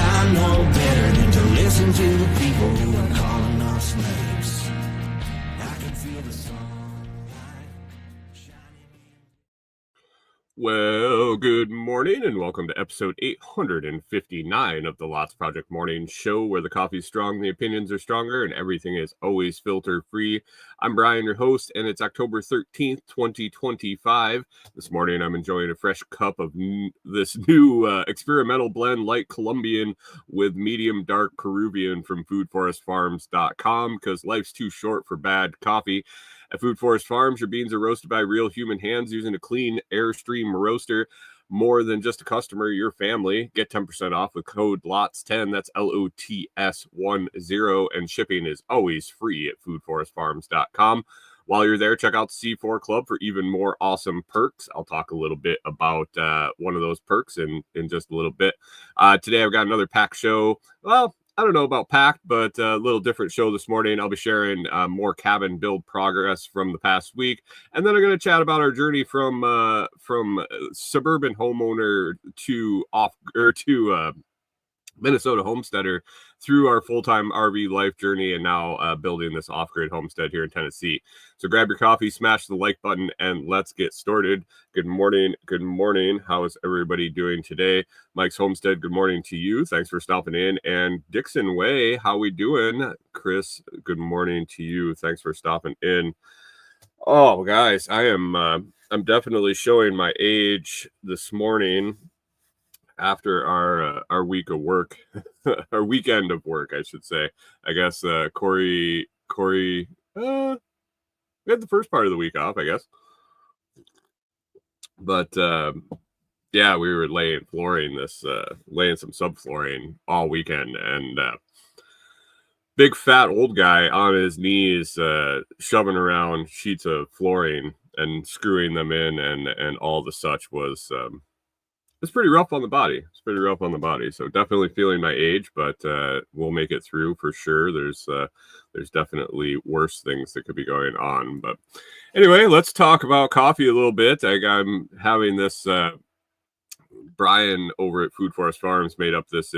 I know better than to listen to the people who are calling us names. I can feel the sun. Well, good morning and welcome to episode 859 of the Lots Project Morning Show, where the coffee's strong, the opinions are stronger, and everything is always filter free. I'm Brian, your host, and it's October 13th, 2025. This morning I'm enjoying a fresh cup of this new experimental blend, light Colombian with medium dark Peruvian from foodforestfarms.com, because life's too short for bad coffee. At Food Forest Farms, your beans are roasted by real human hands using a clean Airstream roaster. More than just a customer, your family. Get 10% off with code LOTS10. That's LOTS10. And shipping is always free at foodforestfarms.com. While you're there, check out the C4 Club for even more awesome perks. I'll talk a little bit about one of those perks in just a little bit. Today, I've got another packed show. Well, I don't know about packed, but a little different show this morning. I'll be sharing more cabin build progress from the past week, and then I'm going to chat about our journey from suburban homeowner to Minnesota homesteader through our full-time RV life journey, and now building this off-grid homestead here in Tennessee. So grab your coffee, smash the like button, and let's get started. Good morning. Good morning. How is everybody doing today? Mike's Homestead, good morning to you. Thanks for stopping in. And Dixon Way, how we doing? Chris, good morning to you. Thanks for stopping in. Oh, guys, I'm definitely showing my age this morning after our week of work, our weekend of work, I should say. I guess Corey, we had the first part of the week off, I guess. But yeah, we were laying some subflooring all weekend, and big fat old guy on his knees shoving around sheets of flooring and screwing them in and all the such was it's pretty rough on the body. So definitely feeling my age, but we'll make it through for sure. There's definitely worse things that could be going on. But anyway, let's talk about coffee a little bit. I'm having this Brian over at Food Forest Farms made up this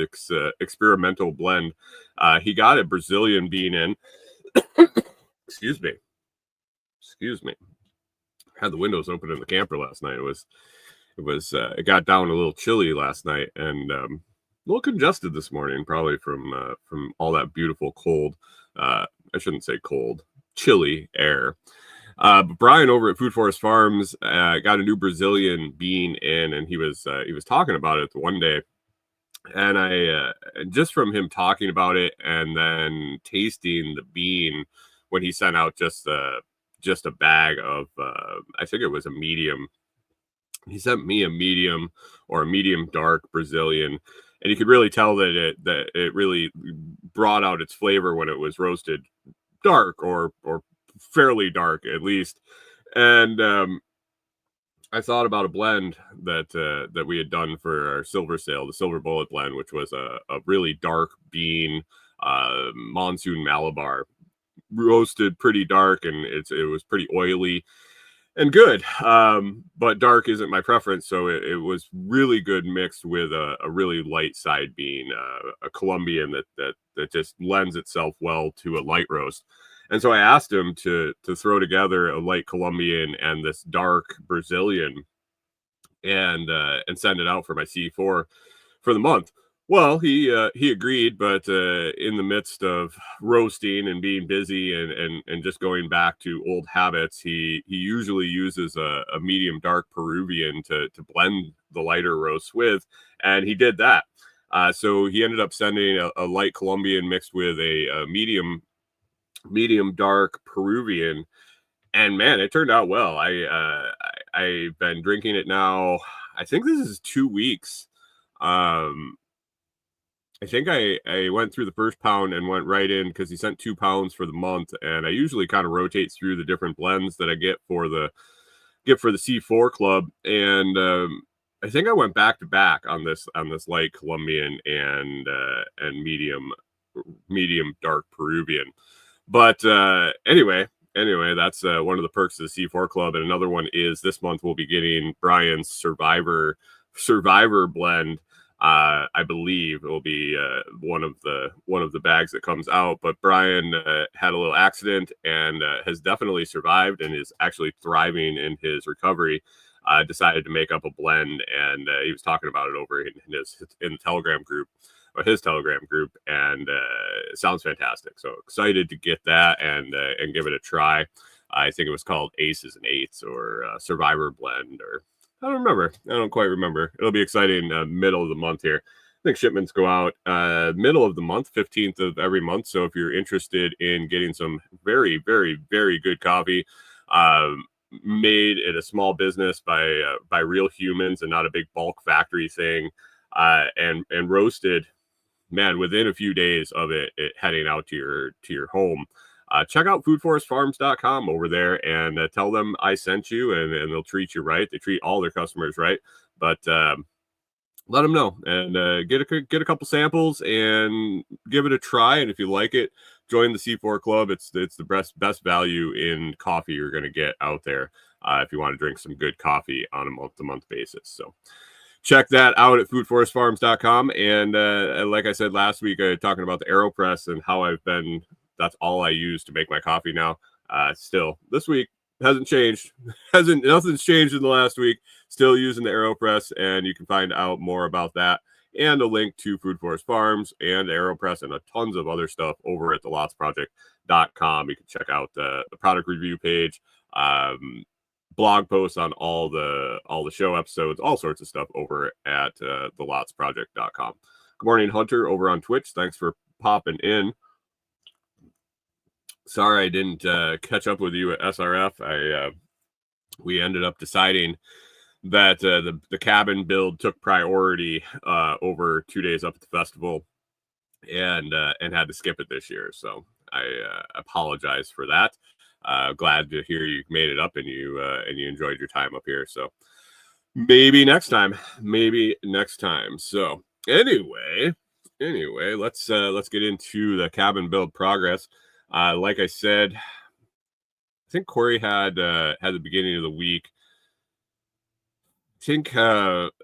experimental blend. He got a Brazilian bean in. Excuse me. Had the windows open in the camper last night. It got down a little chilly last night, and a little congested this morning, probably from all that beautiful cold. I shouldn't say cold, chilly air. But Brian over at Food Forest Farms got a new Brazilian bean in, and he was talking about it the one day, and I just from him talking about it and then tasting the bean when he sent out just a bag of I think it was a medium. He sent me a medium or a medium dark Brazilian, and you could really tell that it really brought out its flavor when it was roasted dark or fairly dark at least. And I thought about a blend that we had done for our silver sale, the Silver Bullet blend, which was a really dark bean monsoon Malabar, roasted pretty dark, and it was pretty oily and good, but dark isn't my preference, so it was really good mixed with a really light side bean, a Colombian that just lends itself well to a light roast. And so I asked him to throw together a light Colombian and this dark Brazilian and send it out for my C4 for the month. Well, he agreed, but in the midst of roasting and being busy and just going back to old habits, he usually uses a medium dark Peruvian to blend the lighter roasts with, and he did that. So he ended up sending a light Colombian mixed with a medium dark Peruvian, and man, it turned out well. I've been drinking it now. I think this is 2 weeks. I think I went through the first pound and went right in because he sent 2 pounds for the month, and I usually kind of rotate through the different blends that I get for the C4 Club, and I think I went back to back on this light Colombian and medium dark Peruvian. But anyway, that's one of the perks of the C4 Club, and another one is this month we'll be getting Brian's Survivor blend. I believe it will be one of the bags that comes out. But Brian had a little accident and has definitely survived and is actually thriving in his recovery. Decided to make up a blend, and he was talking about it over in the Telegram group, or his Telegram group, and it sounds fantastic. So excited to get that and give it a try. I think it was called Aces and Eights or Survivor Blend, or I don't remember. I don't quite remember. It'll be exciting middle of the month here. I think shipments go out middle of the month, 15th of every month. So if you're interested in getting some very, very, very good coffee, made at a small business by real humans and not a big bulk factory thing, and roasted, man, within a few days of it heading out to your home, check out foodforestfarms.com over there and tell them I sent you, and they'll treat you right. They treat all their customers right, but let them know and get a couple samples and give it a try. And if you like it, join the C4 Club. It's the best value in coffee you're going to get out there if you want to drink some good coffee on a month-to-month basis. So check that out at foodforestfarms.com. And like I said last week, talking about the AeroPress and how that's all I use to make my coffee now. Still, this week hasn't changed. Nothing's changed in the last week. Still using the AeroPress, and you can find out more about that and a link to Food Forest Farms and AeroPress and tons of other stuff over at thelotsproject.com. You can check out the product review page, blog posts on all the show episodes, all sorts of stuff over at thelotsproject.com. Good morning, Hunter, over on Twitch. Thanks for popping in. Sorry I didn't catch up with you at SRF. We ended up deciding that the cabin build took priority over 2 days up at the festival, and had to skip it this year. So I apologize for that. Glad to hear you made it up and you enjoyed your time up here. So maybe next time. So anyway, let's get into the cabin build progress. Like I said, I think Corey had the beginning of the week. I think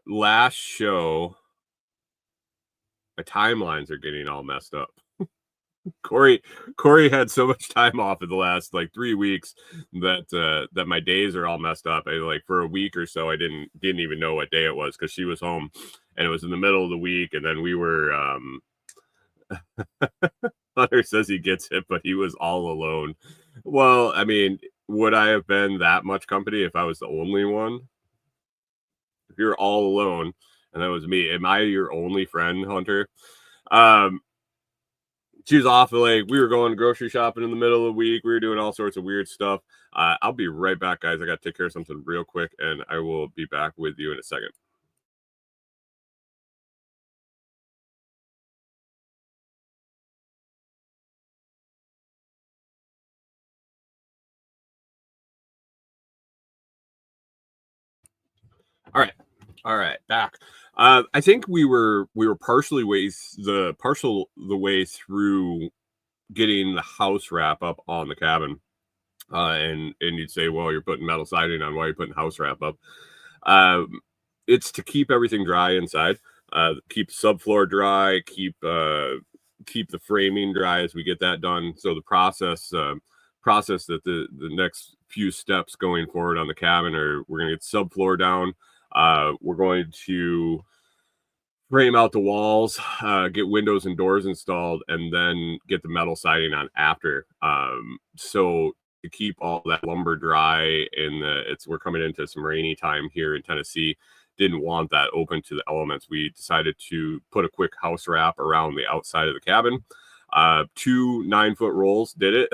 last show, my timelines are getting all messed up. Corey had so much time off in the last 3 weeks that my days are all messed up. For a week or so I didn't even know what day it was because she was home, and it was in the middle of the week, and then we were Hunter says he gets it, but he was all alone. Well, I mean, would I have been that much company if I was the only one? If you're all alone and that was me, am I your only friend, Hunter? She was off. We were going grocery shopping in the middle of the week. We were doing all sorts of weird stuff. I'll be right back, guys. I got to take care of something real quick, and I will be back with you in a second. All right, back. I think we were partial the way through getting the house wrap up on the cabin, and you'd say, well, you're putting metal siding on. Why are you putting house wrap up? It's to keep everything dry inside, keep the subfloor dry, keep the framing dry as we get that done. So the process that the next few steps going forward on the cabin are, we're going to get subfloor down. We're going to frame out the walls, get windows and doors installed, and then get the metal siding on after. So to keep all that lumber dry, and we're coming into some rainy time here in Tennessee. Didn't want that open to the elements. We decided to put a quick house wrap around the outside of the cabin. 2 9-foot rolls did it.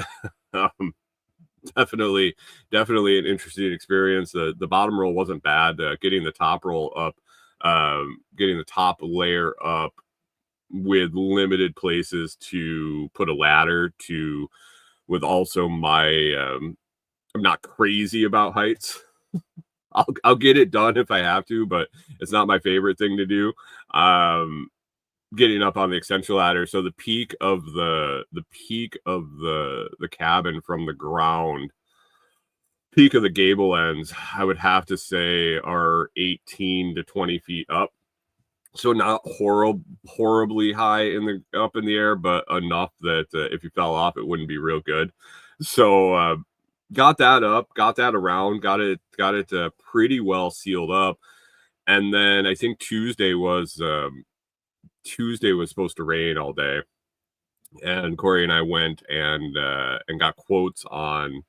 Definitely an interesting experience. The bottom roll wasn't bad. Getting the top roll up, getting the top layer up with limited places to put a ladder to, with also my I'm not crazy about heights. I'll get it done if I have to, but it's not my favorite thing to do. Getting up on the extension ladder, so the peak of the cabin from the ground, peak of the gable ends, I would have to say are 18 to 20 feet up. So not horribly high up in the air, but enough that if you fell off, it wouldn't be real good. So got that up, got that around, got it pretty well sealed up. And then I think Tuesday was supposed to rain all day, and Corey and I went and got quotes on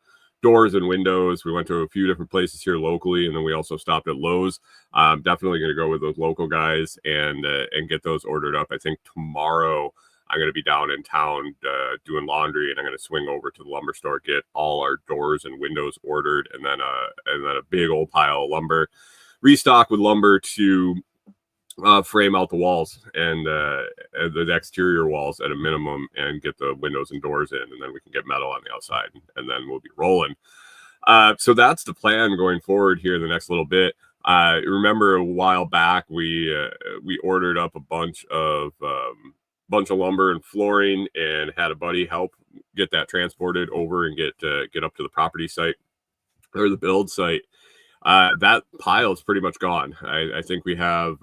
doors and windows. We went to a few different places here locally, and then we also stopped at Lowe's. I'm definitely going to go with those local guys and get those ordered up. I think tomorrow I'm going to be down in town doing laundry, and I'm going to swing over to the lumber store, get all our doors and windows ordered, and then a big old pile of lumber, restock with lumber to frame out the walls and the exterior walls at a minimum, and get the windows and doors in, and then we can get metal on the outside, and then we'll be rolling. So that's the plan going forward here in the next little bit. Remember a while back we ordered up a bunch of lumber and flooring, and had a buddy help get that transported over and get up to the property site or the build site. That pile is pretty much gone. I think we have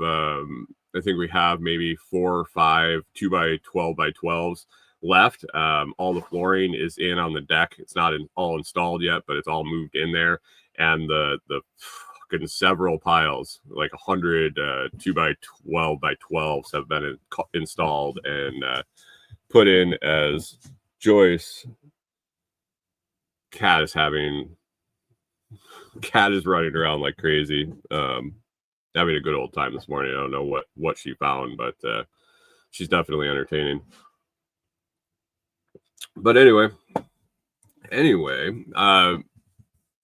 maybe 4 or 5 2x12 by 12s left. All the flooring is in on the deck. It's not all installed yet, but it's all moved in there. And the fucking several piles, like 100 2x12 by 12s, have been installed and put in as joists. Cat is running around like crazy, having a good old time this morning. I don't know what she found, but she's definitely entertaining. But anyway,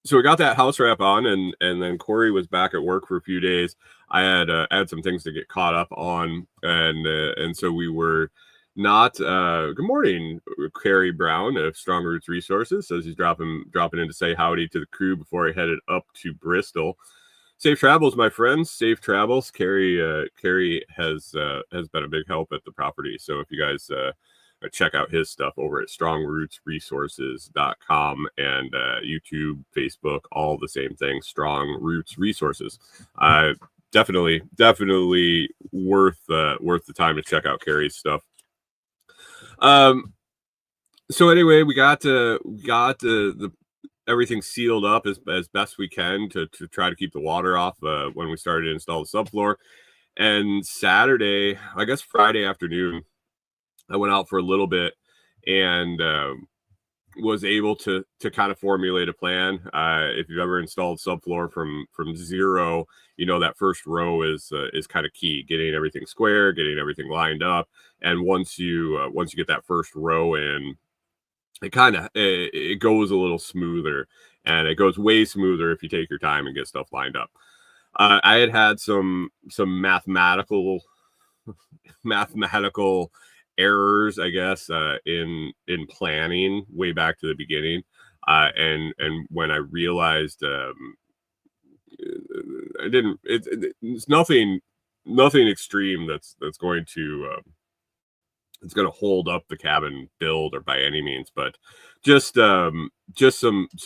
so we got that house wrap on, and then Corey was back at work for a few days. I had some things to get caught up on, and so we were not. Good morning, Carrie Brown of Strong Roots Resources, says he's dropping in to say howdy to the crew before he headed up to Bristol. Safe travels, my friends. Safe travels. Carrie has been a big help at the property. So if you guys check out his stuff over at strongrootsresources.com, and YouTube, Facebook, all the same thing. Strong Roots Resources. Definitely worth the time to check out Carrie's stuff. So anyway, we got the everything sealed up as best we can to try to keep the water off when we started to install the subfloor. And Saturday, I guess Friday afternoon, I went out for a little bit and was able to kind of formulate a plan. If you've ever installed subfloor from zero, you know that first row is kind of key, getting everything square, getting everything lined up. And once you get that first row in, it goes a little smoother, and it goes way smoother if you take your time and get stuff lined up. I had some mathematical errors, I guess, in planning way back to the beginning, and when I realized it's nothing extreme that's going to it's going to hold up the cabin build or by any means, but just some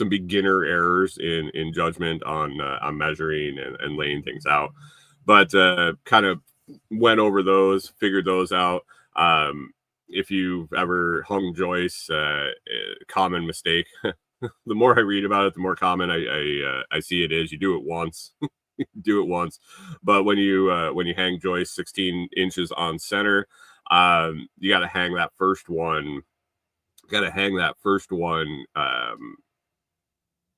beginner errors in judgment on measuring and laying things out. But kind of went over those, figured those out. If you've ever hung joists, common mistake. The more I read about it, the more common I see it is. You do it once. But when you hang joists 16 inches on center, you got to hang that first one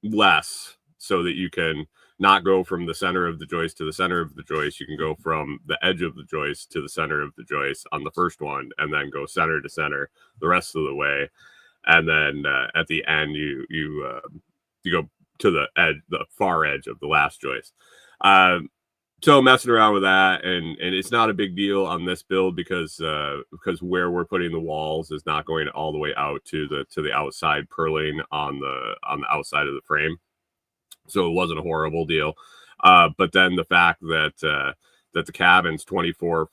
less, so that you can not go from the center of the joist to the center of the joist. You can go from the edge of the joist to the center of the joist on the first one, and then go center to center the rest of the way. And then at the end, you go to the far edge of the last joist. So messing around with that, and it's not a big deal on this build because where we're putting the walls is not going all the way out to the outside purling on the outside of the frame. So it wasn't a horrible deal. But then the fact that the cabin's 24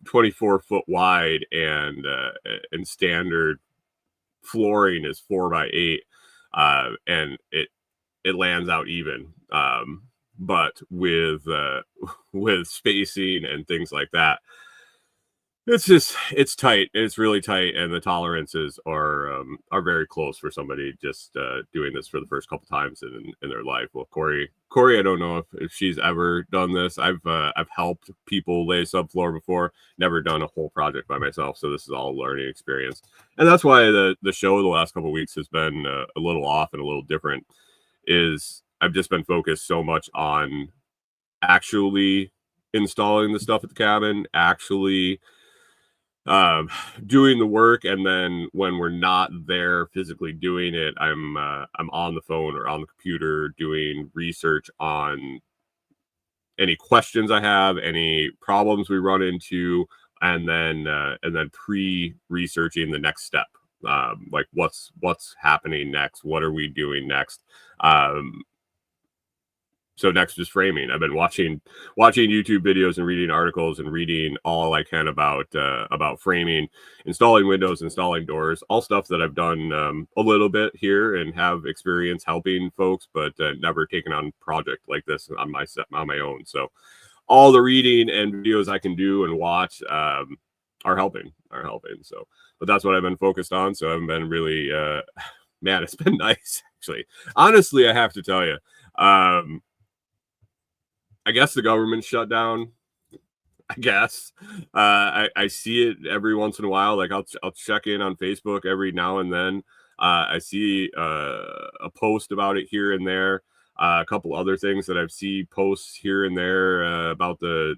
foot wide, and standard flooring is 4x8, and it lands out even. but with with spacing and things like that, it's tight. It's really tight, and the tolerances are very close for somebody just doing this for the first couple times in their life. Well, Corey, I don't know if she's ever done this. I've helped people lay subfloor before, never done a whole project by myself, so this is all a learning experience, and that's why the show the last couple of weeks has been a little off and a little different. Is I've just been focused so much on actually installing the stuff at the cabin, actually doing the work, and then when we're not there physically doing it, I'm on the phone or on the computer doing research on any questions I have, any problems we run into, and then pre-researching the next step, like what's happening next, what are we doing next. So next is framing. I've been watching YouTube videos and reading articles and reading all I can about framing, installing windows, installing doors, all stuff that I've done a little bit here and have experience helping folks, but never taken on a project like this on my own. So all the reading and videos I can do and watch are helping. So, but that's what I've been focused on. So I haven't been really, man, it's been nice actually. Honestly, I have to tell you. I guess the government shut down. I guess I see it every once in a while. Like I'll check in on Facebook every now and then. I see a post about it here and there. A couple other things that I've seen posts here and there about the.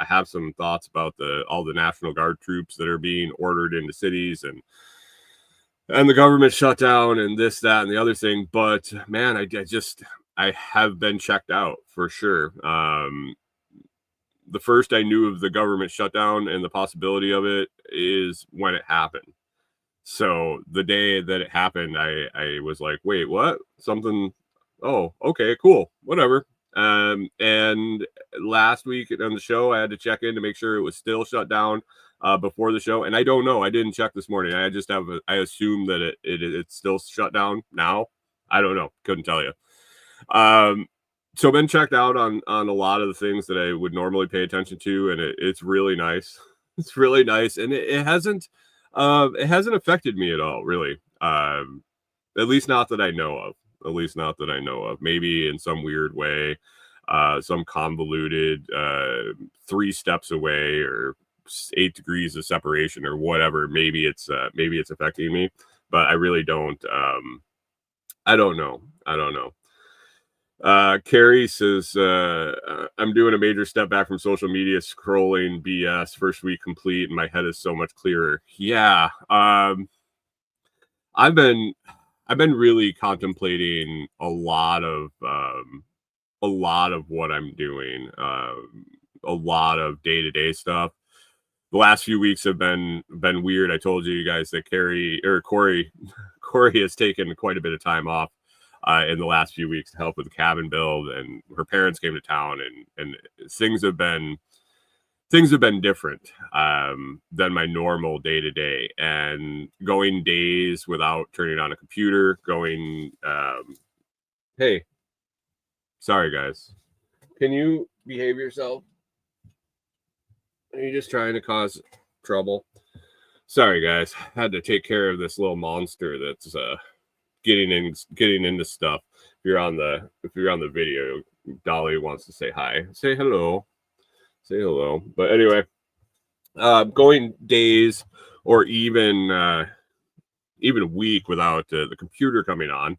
I have some thoughts about all the National Guard troops that are being ordered into cities and the government shutdown and this, that, and the other thing. But man, I have been checked out for sure. The first I knew of the government shutdown and the possibility of it is when it happened. So the day that it happened, I was like, wait, what? Something? Oh, okay, cool, whatever. And last week on the show, I had to check in to make sure it was still shut down before the show. And I don't know. I didn't check this morning. I assume that it's still shut down now. I don't know. Couldn't tell you. So I've been checked out on a lot of the things that I would normally pay attention to, and it's really nice. It's really nice, and it hasn't affected me at all, really. At least not that I know of. Maybe in some weird way, some convoluted 3 steps away or 8 degrees of separation or whatever. Maybe it's affecting me, but I really don't. I don't know. Carrie says, I'm doing a major step back from social media scrolling BS. First week complete and my head is so much clearer. Yeah. I've been really contemplating a lot of what I'm doing, a lot of day-to-day stuff. The last few weeks have been weird. I told you guys that Corey has taken quite a bit of time off in the last few weeks to help with the cabin build, and her parents came to town, and things have been different than my normal day to day, and going days without turning on a computer, hey, sorry guys, can you behave yourself? Are you just trying to cause trouble? Sorry guys, had to take care of this little monster that's getting into stuff. If you're on the video, Dolly wants to say hi. Say hello. But anyway, going days or even a week without the computer coming on,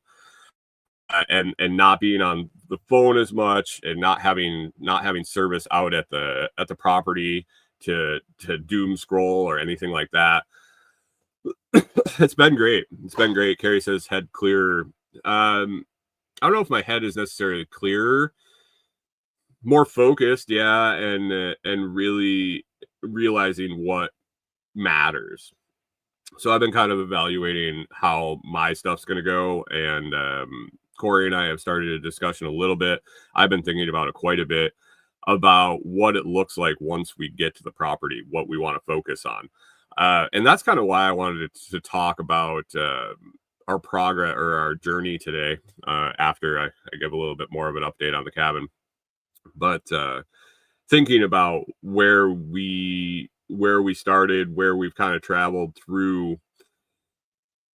and not being on the phone as much, and not having service out at the property to doom scroll or anything like that. It's been great. Carrie says head clearer. I don't know if my head is necessarily clearer, more focused, yeah, and really realizing what matters. So I've been kind of evaluating how my stuff's going to go, and Corey and I have started a discussion a little bit. I've been thinking about it quite a bit, about what it looks like once we get to the property, what we want to focus on. And that's kind of why I wanted to talk about our progress or our journey today, after I give a little bit more of an update on the cabin. But thinking about where we started, where we've kind of traveled through,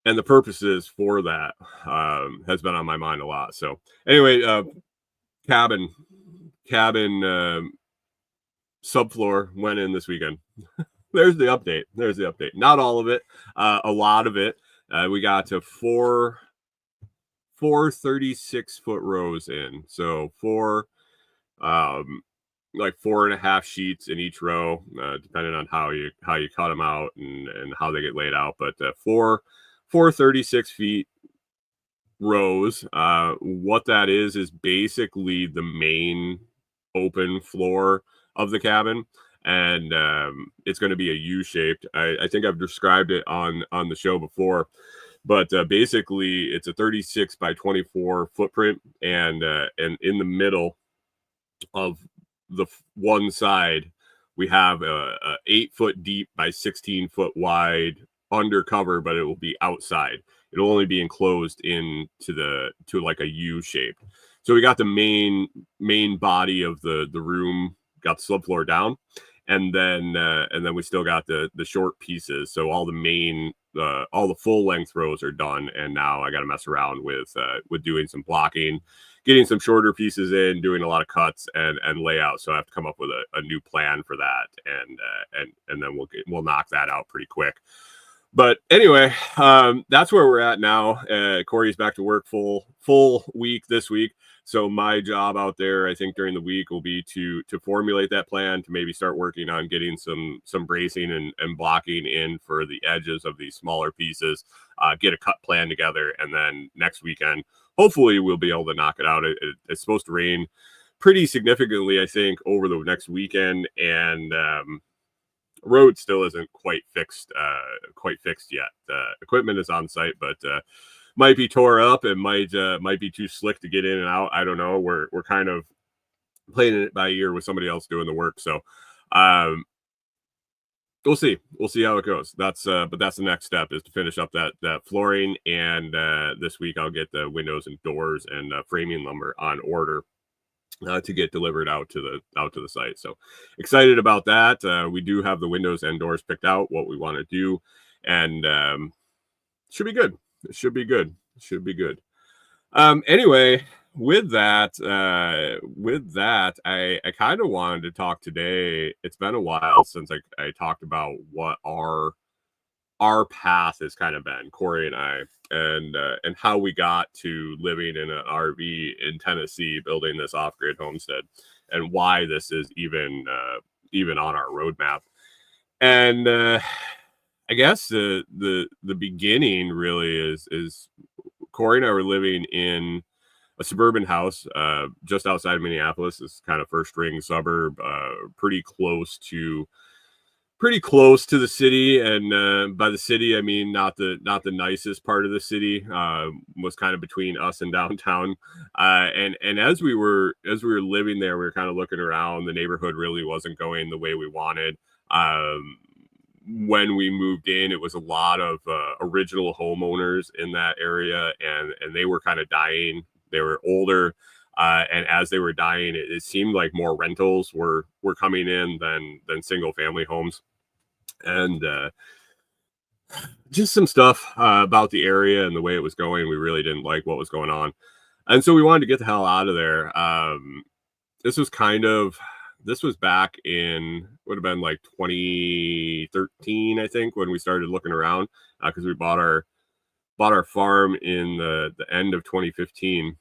and the purposes for that has been on my mind a lot. So anyway, cabin subfloor went in this weekend. There's the update. Not all of it, a lot of it. We got to four 36-foot rows in. So like 4.5 sheets in each row, depending on how you cut them out and how they get laid out. But four 36 feet rows. What that is basically the main open floor of the cabin, and it's going to be a U-shaped. I think I've described it on the show before, but basically it's a 36 by 24 footprint, and in the middle of the one side we have a 8-foot deep by 16-foot wide undercover, but it will be outside. It'll only be enclosed to like a U shape. So we got the main body of the room, got the subfloor down, and then we still got the short pieces. So all the full length rows are done, and now I got to mess around with doing some blocking, getting some shorter pieces in, doing a lot of cuts and layout. So I have to come up with a new plan for that, and then we'll knock that out pretty quick. But anyway, that's where we're at now. Corey's back to work full week this week. So my job out there, I think during the week, will be to formulate that plan, to maybe start working on getting some bracing and blocking in for the edges of these smaller pieces, get a cut plan together, and then next weekend, hopefully we'll be able to knock it out. It's supposed to rain pretty significantly, I think, over the next weekend, and road still isn't quite fixed yet. Equipment is on site, but might be tore up and might be too slick to get in and out. I don't know. We're kind of playing it by ear with somebody else doing the work. So we'll see how it goes. But that's the next step, is to finish up that flooring, and this week I'll get the windows and doors and framing lumber on order to get delivered out to the site. So excited about that. We do have the windows and doors picked out, what we want to do, and should be good. It should be good. Anyway, with that, I kind of wanted to talk today. It's been a while since I talked about what our path has kind of been, Corey and I, and how we got to living in an RV in Tennessee, building this off-grid homestead, and why this is even on our roadmap. And I guess the beginning really is Corey and I were living in a suburban house just outside of Minneapolis. This kind of first ring suburb, pretty close to the city, and by the city I mean not the nicest part of the city. Was kind of between us and downtown, and as we were living there, we were kind of looking around. The neighborhood really wasn't going the way we wanted. When we moved in, it was a lot of original homeowners in that area, and they were kind of dying. They were older, and as they were dying, it seemed like more rentals were coming in than single family homes, and just some stuff about the area and the way it was going. We really didn't like what was going on, and so we wanted to get the hell out of there. This was back in, would have been like 2013, I think, when we started looking around, because we bought our farm in the end of 2015.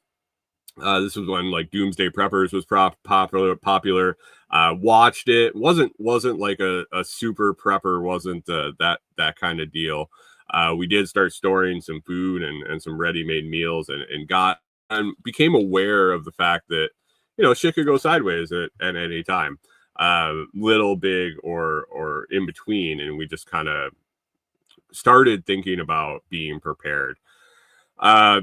This was when like Doomsday Preppers was popular. Watched it. Wasn't like a super prepper. Wasn't that kind of deal. We did start storing some food and some ready-made meals, and became aware of the fact that, shit could go sideways at any time, little, big, or in between. And we just kind of started thinking about being prepared.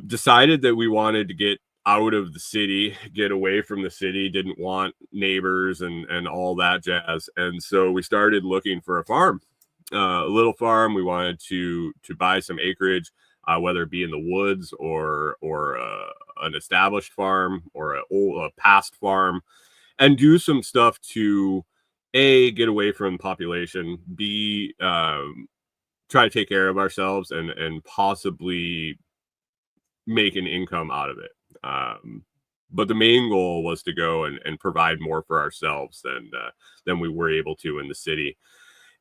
Decided that we wanted to get out of the city, get away from the city, didn't want neighbors and all that jazz. And so we started looking for a farm, a little farm. We wanted to buy some acreage. whether it be in the woods or an established farm or a past farm, and do some stuff to A, get away from population, B, try to take care of ourselves and possibly make an income out of it. But the main goal was to go and provide more for ourselves than we were able to in the city,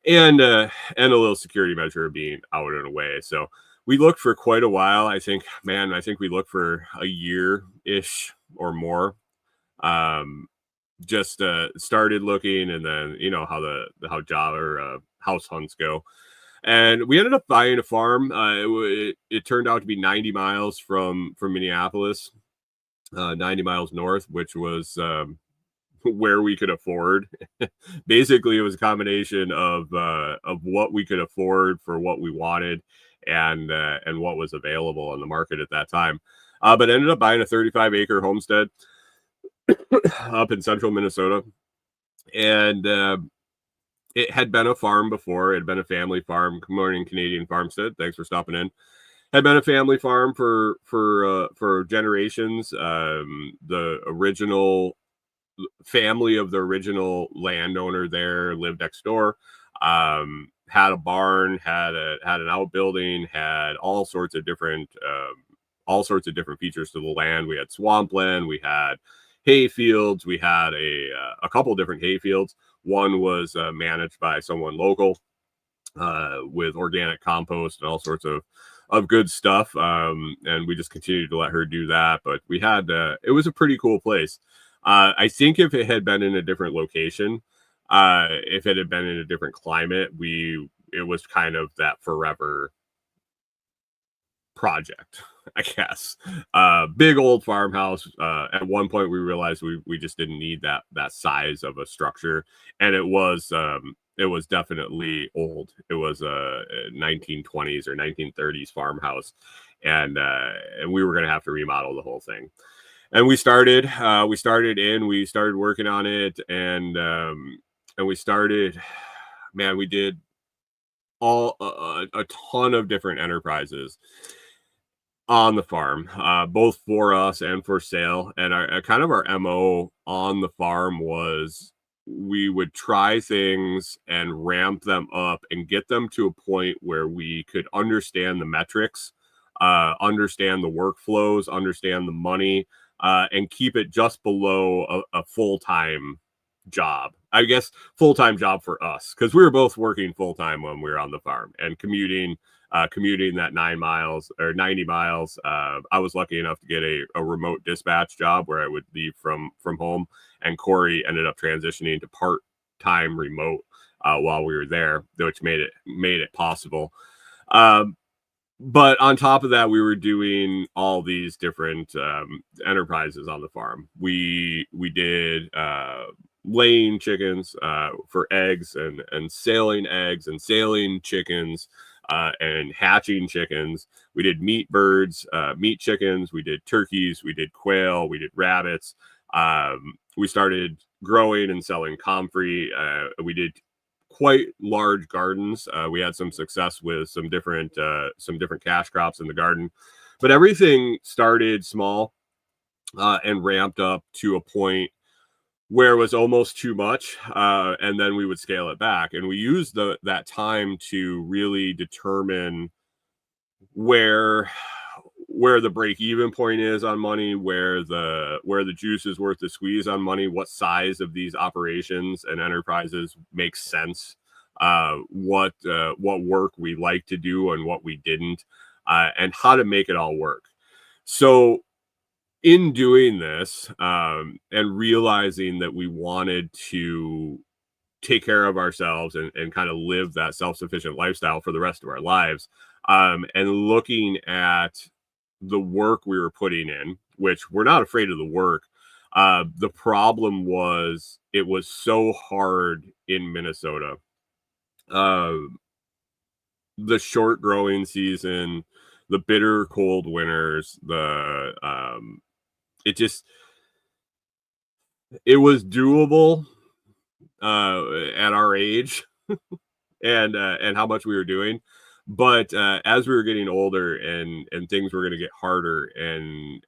and a little security measure of being out and away. So we looked for quite a while. I think we looked for a year-ish or more. Just started looking, and then how job or house hunts go. And we ended up buying a farm. It turned out to be 90 miles from Minneapolis, 90 miles north, which was where we could afford. Basically, it was a combination of what we could afford for what we wanted, and what was available on the market at that time. But ended up buying a 35-acre homestead up in central Minnesota, and it had been a farm before. It had been a family farm. Good morning, Canadian Farmstead. Thanks for stopping in. Had been a family farm for generations. The original family of the original landowner there lived next door. Had a barn, had an outbuilding, had all sorts of different features to the land. We had swampland, we had hay fields, we had a couple different hay fields. One was managed by someone local with organic compost and all sorts of good stuff. And we just continued to let her do that. But we had it was a pretty cool place. I think if it had been in a different location, if it had been in a different climate, it was kind of that forever project, I guess. Big old farmhouse. At one point we realized we just didn't need that size of a structure, and it was definitely old. It was a 1920s or 1930s farmhouse, and we were going to have to remodel the whole thing. And we started working on it, and we started, man, we did all a ton of different enterprises on the farm, both for us and for sale. And our kind of our MO on the farm was we would try things and ramp them up and get them to a point where we could understand the metrics, understand the workflows, understand the money, and keep it just below a full-time job. I guess full-time job for us, because we were both working full-time when we were on the farm and commuting that 9 miles or 90 miles. I was lucky enough to get a remote dispatch job where I would leave from home, and Corey ended up transitioning to part-time remote while we were there, which made it possible. But on top of that, we were doing all these different enterprises on the farm. We did laying chickens for eggs, and sailing eggs, and sailing chickens, and hatching chickens. We did meat birds, meat chickens. We did turkeys. We did quail. We did rabbits. We started growing and selling comfrey. We did quite large gardens. We had some success with some different cash crops in the garden, but everything started small and ramped up to a point where it was almost too much, and then we would scale it back. And we used that time to really determine where the break-even point is on money, where the juice is worth the squeeze on money, what size of these operations and enterprises makes sense, what work we like to do and what we didn't, and how to make it all work. So in doing this, and realizing that we wanted to take care of ourselves and kind of live that self-sufficient lifestyle for the rest of our lives, and looking at the work we were putting in, which we're not afraid of the work. The problem was it was so hard in Minnesota. The short growing season, the bitter cold winters, it was doable at our age and how much we were doing. But as we were getting older and things were going to get harder and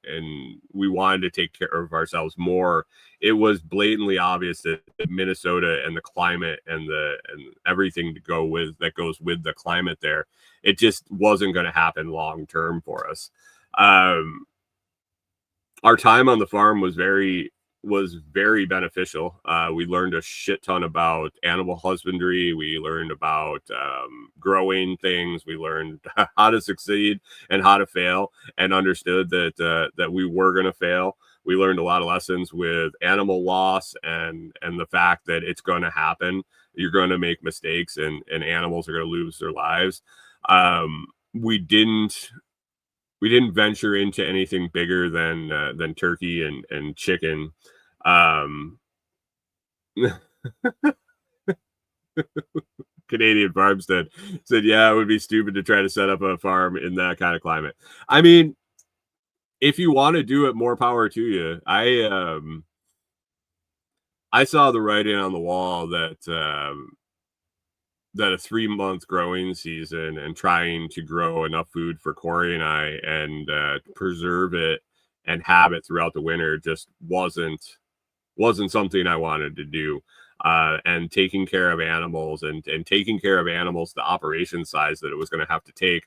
we wanted to take care of ourselves more, it was blatantly obvious that Minnesota and the climate and everything to go with that goes with the climate there, it just wasn't going to happen long term for us. Our time on the farm was very beneficial. We learned a shit ton about animal husbandry. We learned about growing things. We learned how to succeed and how to fail, and understood that we were going to fail. We learned a lot of lessons with animal loss and the fact that it's going to happen. You're going to make mistakes, and animals are going to lose their lives. We didn't venture into anything bigger than turkey and chicken. Canadian Farmstead said, "Yeah, it would be stupid to try to set up a farm in that kind of climate." I mean, if you want to do it, more power to you. I saw the writing on the wall that a 3-month growing season and trying to grow enough food for Corey and I and preserve it and have it throughout the winter just wasn't something I wanted to do. And taking care of animals and taking care of animals, the operation size that it was going to have to take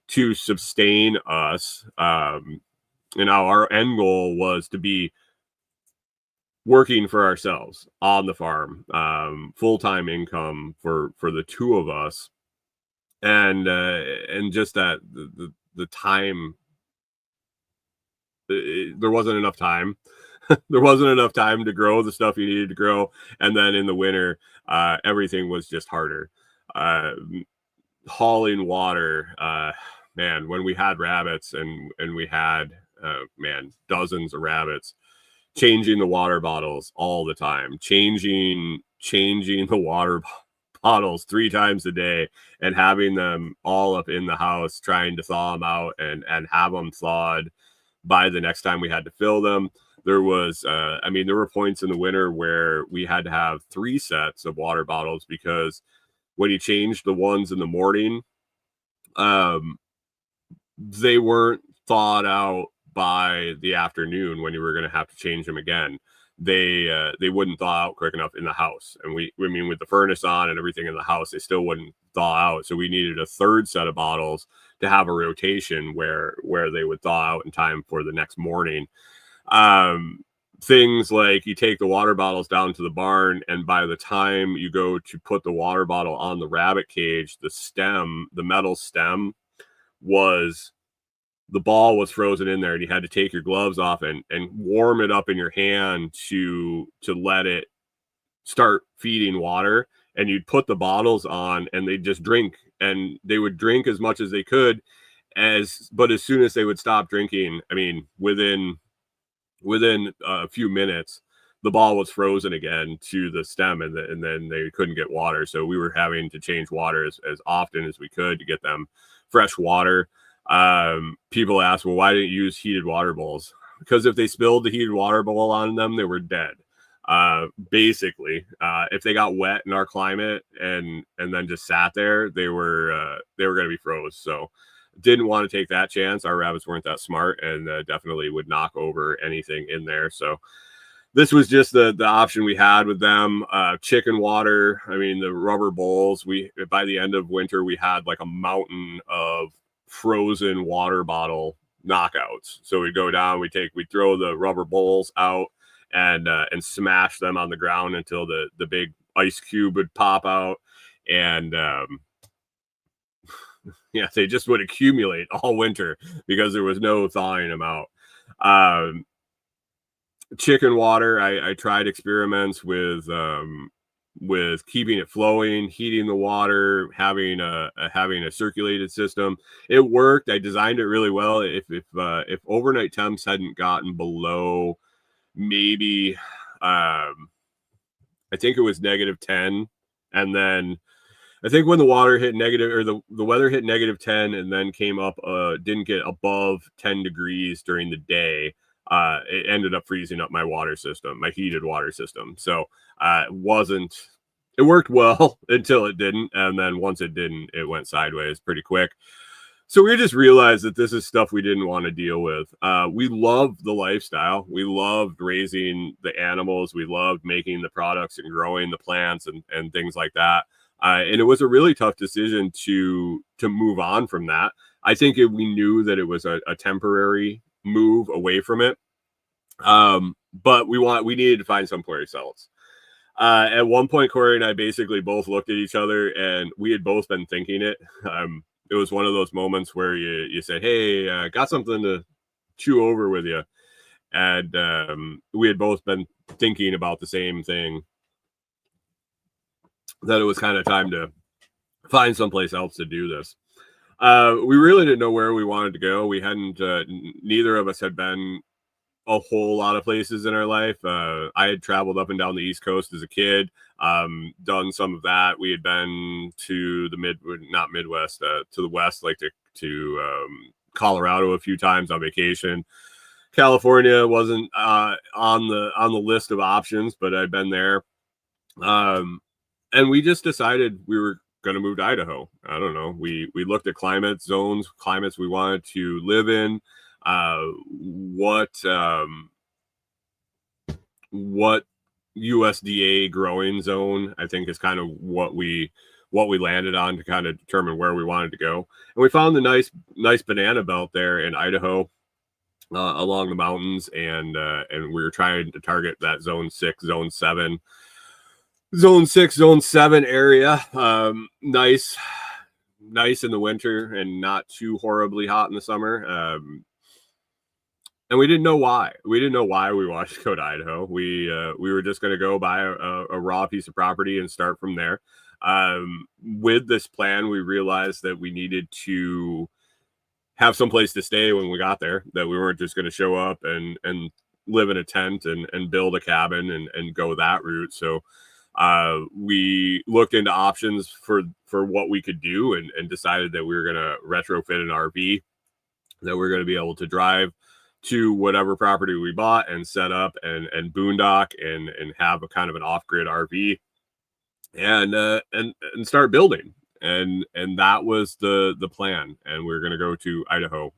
to sustain us. Our end goal was to be working for ourselves on the farm, full-time income for the two of us, and just that the time, there wasn't enough time. There wasn't enough time to grow the stuff you needed to grow, and then in the winter, everything was just harder. Hauling water, man, when we had rabbits and we had dozens of rabbits, changing the water bottles all the time, changing the water bottles 3 times a day, and having them all up in the house, trying to thaw them out and have them thawed by the next time we had to fill them. There was there were points in the winter where we had to have 3 sets of water bottles, because when you changed the ones in the morning, they weren't thawed out by the afternoon when you were going to have to change them again. They wouldn't thaw out quick enough in the house, and with the furnace on and everything in the house, they still wouldn't thaw out. So we needed a 3rd set of bottles to have a rotation where they would thaw out in time for the next morning. Things like you take the water bottles down to the barn, and by the time you go to put the water bottle on the rabbit cage, the metal stem the ball was frozen in there, and you had to take your gloves off and warm it up in your hand to let it start feeding water. And you'd put the bottles on, and they'd just drink, and they would drink as much as they could, but as soon as they would stop drinking, within a few minutes, the ball was frozen again to the stem, and then they couldn't get water. So we were having to change water as often as we could to get them fresh water. People ask, well, why didn't you use heated water bowls? Because if they spilled the heated water bowl on them, they were dead. Basically, if they got wet in our climate and then just sat there, they were going to be froze. So didn't want to take that chance. Our rabbits weren't that smart, and definitely would knock over anything in there. So this was just the option we had with them. Chicken water, the rubber bowls, by the end of winter, we had like a mountain of frozen water bottle knockouts. So we'd go down, we'd throw the rubber bowls out and smash them on the ground until the big ice cube would pop out. And they just would accumulate all winter because there was no thawing them out. Chicken water, I tried experiments with keeping it flowing, heating the water, having a circulated system. It worked. I designed it really well. If overnight temps hadn't gotten below maybe I think it was -10, and then I think when the water hit negative, or the weather hit -10 and then came up, didn't get above 10 degrees during the day, it ended up freezing up my water system, my heated water system. So it wasn't it worked well until it didn't, and then once it didn't, it went sideways pretty quick. So we just realized that this is stuff we didn't want to deal with. We loved the lifestyle. We loved raising the animals. We loved making the products and growing the plants and things like that. And it was a really tough decision to move on from that. I think we knew that it was a temporary move away from it. But we needed to find someplace else. At one point, Corey and I basically both looked at each other, and we had both been thinking it. It was one of those moments where you say, "Hey, got something to chew over with you," and we had both been thinking about the same thing, that it was kind of time to find someplace else to do this. We really didn't know where we wanted to go. We hadn't, neither of us had been a whole lot of places in our life. I had traveled up and down the East Coast as a kid, done some of that. We had been to the not Midwest, to the West, like to Colorado a few times on vacation. California wasn't on the list of options, but I'd been there. And we just decided we were going to move to Idaho. I don't know. We looked at climates we wanted to live in. What USDA growing zone, I think, is kind of what we landed on to kind of determine where we wanted to go. And we found the nice banana belt there in Idaho, along the mountains, and we were trying to target that zone 6, zone 7 area. Nice in the winter and not too horribly hot in the summer. And we didn't know why. We wanted to go to Idaho. We were just going to go buy a raw piece of property and start from there. With this plan, we realized that we needed to have some place to stay when we got there, that we weren't just going to show up and live in a tent and build a cabin and go that route. So we looked into options for what we could do and decided that we were going to retrofit an RV, that we're going to be able to drive to whatever property we bought and set up and boondock and have a kind of an off-grid RV and start building. And that was the plan. And we we're going to go to Idaho.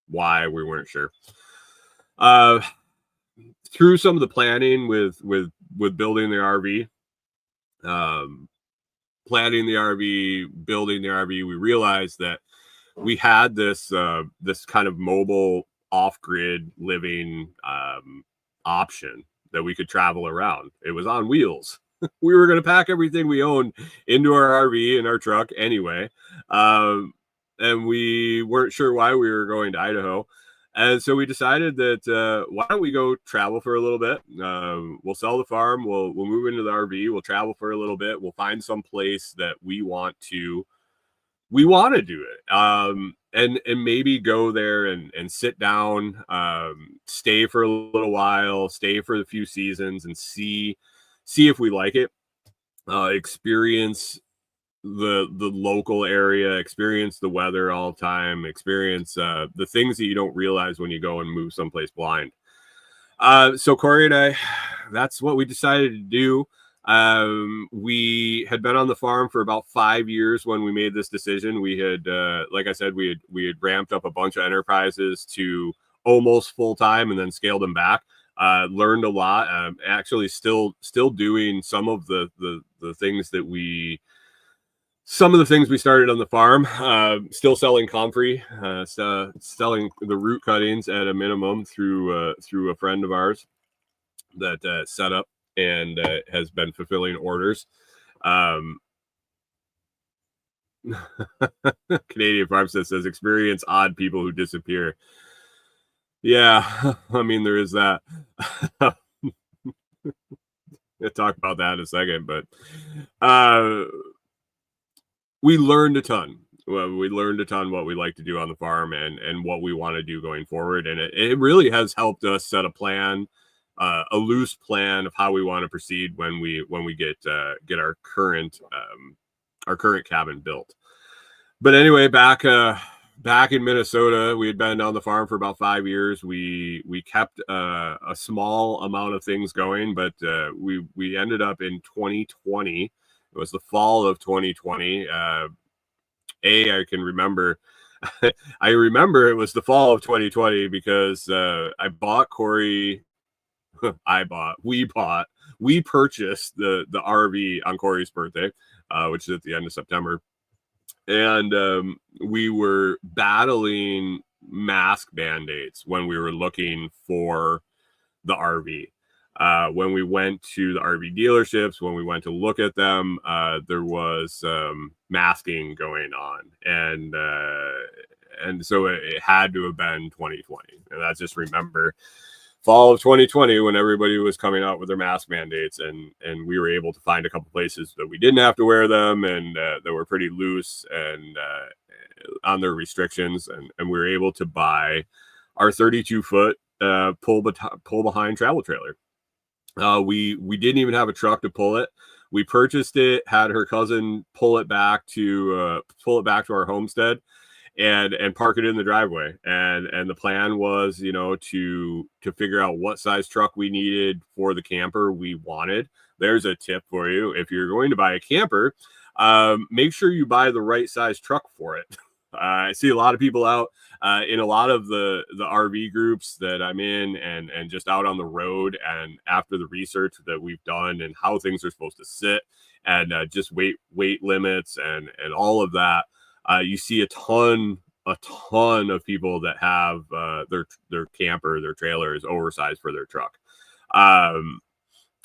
Why, we weren't sure. Through some of the planning with building the RV, planning the RV, building the RV, we realized that we had this kind of mobile off-grid living option that we could travel around. It was on wheels. We were going to pack everything we owned into our RV and our truck anyway, and we weren't sure why we were going to Idaho. And so we decided that why don't we go travel for a little bit? We'll sell the farm. We'll move into the RV. We'll travel for a little bit. We'll find some place that we want to do it. And maybe go there and sit down, stay for a little while, stay for a few seasons, and see if we like it. Experience the local area, experience the weather all the time, experience the things that you don't realize when you go and move someplace blind. So Corey and I, that's what we decided to do. We had been on the farm for about 5 years when we made this decision. We had, like I said, we had ramped up a bunch of enterprises to almost full time and then scaled them back. Learned a lot. Actually, still doing some of the things that we started on the farm. Still selling Comfrey, selling the root cuttings at a minimum through a friend of ours that set up and has been fulfilling orders. Canadian Farmstead says, experience odd people who disappear. Yeah, I mean, there is that. We'll talk about that in a second, but we learned a ton. We learned a ton what we like to do on the farm and what we want to do going forward. And it really has helped us set a plan, a loose plan of how we want to proceed when we get our current cabin built. But anyway, back in Minnesota, we had been on the farm for about 5 years. We kept a small amount of things going, but we ended up in 2020 It was the fall of 2020. I can remember. I remember it was the fall of 2020 because I bought Corey. We purchased the RV on Corey's birthday, which is at the end of September, and we were battling mask mandates when we were looking for the RV. When we went to the RV dealerships, when we went to look at them, there was masking going on, and so it had to have been 2020. And I just remember fall of 2020 when everybody was coming out with their mask mandates, and we were able to find a couple places that we didn't have to wear them, and that were pretty loose and on their restrictions, and we were able to buy our 32-foot pull behind travel trailer. We didn't even have a truck to pull it. We purchased it, had her cousin pull it back to our homestead, and park it in the driveway. And the plan was, to figure out what size truck we needed for the camper we wanted. There's a tip for you. If you're going to buy a camper, make sure you buy the right size truck for it. I see a lot of people out in a lot of the RV groups that I'm in, and just out on the road. And after the research that we've done and how things are supposed to sit, and just weight limits and all of that, you see a ton of people that have their camper, their trailer is oversized for their truck.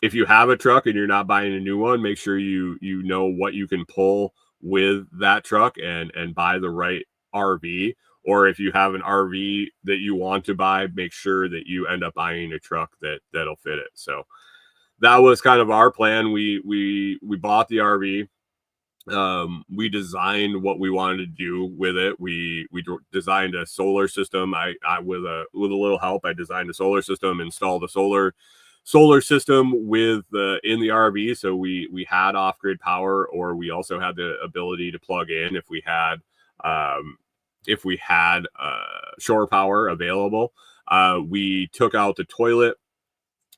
If you have a truck and you're not buying a new one, make sure you know what you can pull with that truck, and buy the right RV. Or if you have an RV that you want to buy, make sure that you end up buying a truck that'll fit it. So that was kind of our plan. We bought the RV. We designed what we wanted to do with it. We designed a solar system. I with a little help, I designed a solar system, installed a solar system in the RV. So we had off-grid power, or we also had the ability to plug in if we had shore power available. We took out the toilet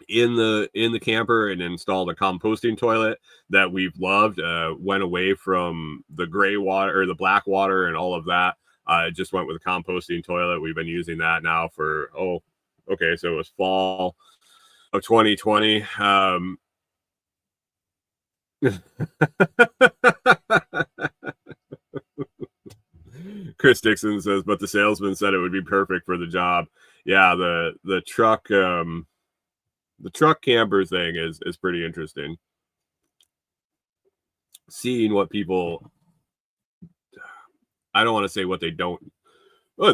in the camper and installed a composting toilet that we've loved. Went away from the gray water or the black water and all of that. Just went with a composting toilet. We've been using that now for so it was fall of 2020. Chris Dixon says, but the salesman said it would be perfect for the job. Yeah, the truck camper thing is pretty interesting. Seeing what people, I don't want to say what they don't know.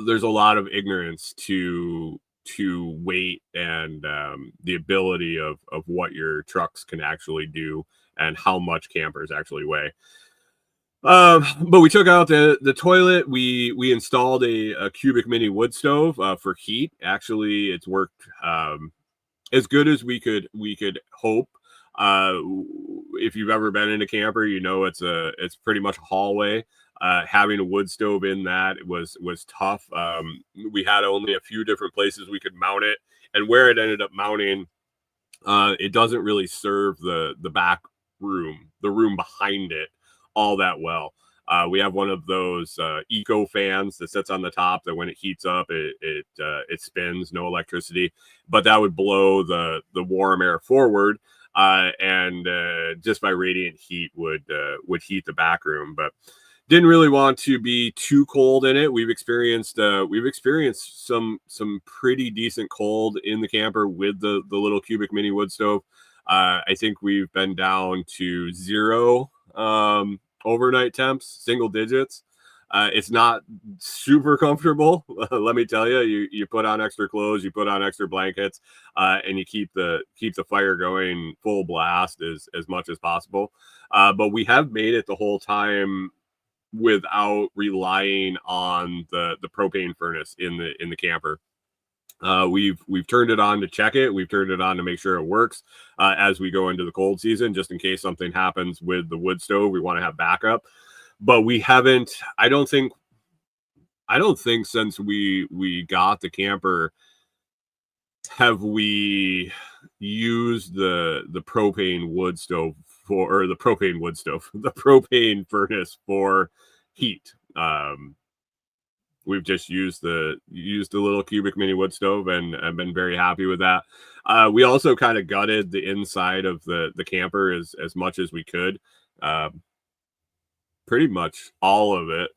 There's a lot of ignorance to weight and the ability of what your trucks can actually do and how much campers actually weigh. But we took out the toilet. We installed a cubic mini wood stove for heat. Actually, it's worked as good as we could hope. If you've ever been in a camper, it's pretty much a hallway. Having a wood stove in that was tough. We had only a few different places we could mount it, and where it ended up mounting, it doesn't really serve the back room, the room behind it, all that well. We have one of those eco fans that sits on the top that when it heats up, it spins, no electricity, but that would blow the warm air forward, and just by radiant heat would heat the back room. But didn't really want to be too cold in it. We've experienced some pretty decent cold in the camper with the little cubic mini wood stove. I think we've been down to 0 overnight temps, single digits. It's not super comfortable. Let me tell you, you put on extra clothes, you put on extra blankets, and you keep the fire going full blast as much as possible. But we have made it the whole time without relying on the propane furnace in the camper. We've turned it on to check it. We've turned it on to make sure it works as we go into the cold season, just in case something happens with the wood stove. We want to have backup, but we haven't. I don't think since we got the camper have we use the propane wood stove the propane furnace for heat. We've just used the little cubic mini wood stove, and I've been very happy with that. We also kind of gutted the inside of the camper as much as we could. Pretty much all of it.